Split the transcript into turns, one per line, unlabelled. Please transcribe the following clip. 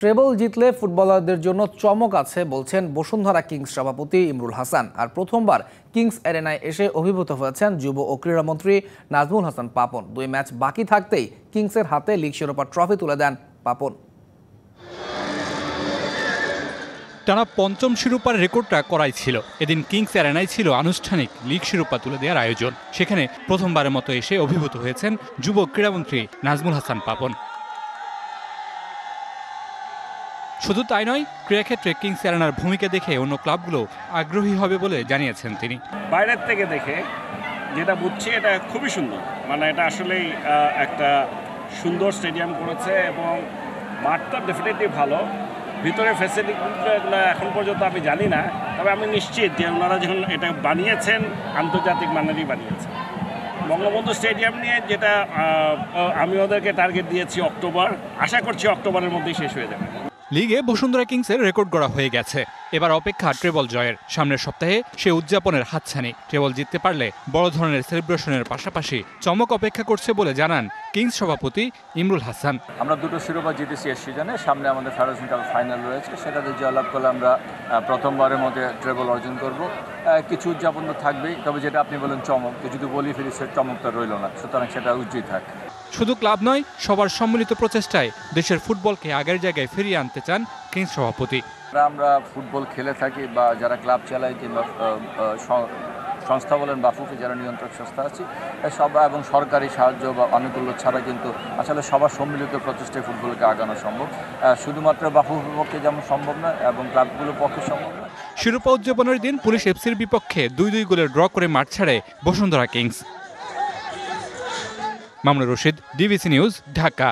Treble জিতলে ফুটবলারদের জন্য চমক আছে বলছেন বসুন্ধরা কিংস সভাপতি ইমরুল হাসান। আর প্রথমবার কিংস অ্যারেনায় এসে অভিভূত হয়েছেন যুব ও ক্রীড়ামন্ত্রী নাজমুল হাসান পাপন। 2 ম্যাচ বাকি থাকতেই কিংসের হাতে লিগ শিরোপা ট্রফি তুলে দেন পাপন।
টানা 5ম শিরোপার রেকর্ডটা করাই ছিল। এদিন কিংস অ্যারেনায় ছিল আনুষ্ঠানিক লিগ শিরোপা তুলে দেওয়ার আয়োজন। সেখানে প্রথমবারের মতো এসে অভিভূত হয়েছেন যুব ক্রীড়ামন্ত্রী নাজমুল হাসান পাপন। শুধু তাই নয়, ক্রীড়াক্ষেত্রে কিংস অ্যারেনার ভূমিকা দেখে অন্য ক্লাবগুলো আগ্রহী হবে বলে জানিয়েছেন তিনি।
বাইরের থেকে দেখে যেটা বুঝছি এটা খুবই সুন্দর, মানে এটা আসলেই একটা সুন্দর স্টেডিয়াম করেছে এবং মাঠটা ডেফিনেটলি ভালো। ভিতরে ফ্যাসিলিটিগুলো এখন পর্যন্ত আমি জানি না, তবে আমি নিশ্চিত যে ওনারা যখন এটা বানিয়েছেন আন্তর্জাতিক মানেরই বানিয়েছেন। বঙ্গবন্ধু স্টেডিয়াম নিয়ে যেটা আমি ওদেরকে টার্গেট দিয়েছি অক্টোবর, আশা করছি অক্টোবরের মধ্যেই শেষ হয়ে যাবে।
লিগে বসুন্ধরা কিংসের রেকর্ড গড়া হয়ে গেছে। এবার অপেক্ষা ট্রেবল জয়ের। সামনের সপ্তাহে সে উদযাপনের হাতছানি। ট্রেবল জিততে পারলে বড় ধরনের সেলিব্রেশনের পাশাপাশি চমক অপেক্ষা করছে বলে জানান কিংস সভাপতি ইমরুল হাসান।
আমরা 2টো শিরোপা জিতেছি এই সিজনে। সামনে আমাদের ফেডারেশন কাপ ফাইনাল রয়েছে, সেটাতে জয়লাভ করলে আমরা প্রথমবারের মধ্যে ট্রেবল অর্জন করব। কিছু উদযাপন তো থাকবেই, তবে যেটা আপনি বলেন চমক, যদি বলি ফিরি সে চমকটা রইল না, সুতরাং সেটা উজ্জ্বল থাক।
শুধু ক্লাব নয়, সবার সম্মিলিত প্রচেষ্টায় দেশের ফুটবলকে আগের জায়গায় ফিরিয়ে আনতে চান কিংস সভাপতি।
আমরা ফুটবল খেলে থাকি বা যারা ক্লাব চালায় কিংবা সংস্থা বলেন বাফুফে যারা নিয়ন্ত্রক সংস্থা আছে সব এবং সরকারি সাহায্য বা আনুকূল্য ছাড়া কিন্তু আসলে সবার সম্মিলিত প্রচেষ্টায় ফুটবলকে আগানো সম্ভব। শুধুমাত্র বাফুফের পক্ষে যেমন সম্ভব না এবং ক্লাবগুলোর পক্ষে সম্ভব না।
শিরোপা উদযাপনের দিন পুলিশ এফসির বিপক্ষে 2-2 গোলের ড্র করে মাঠ ছাড়ে Bashundhara Kings. Mamunur Rashid, DBC news, Dhaka.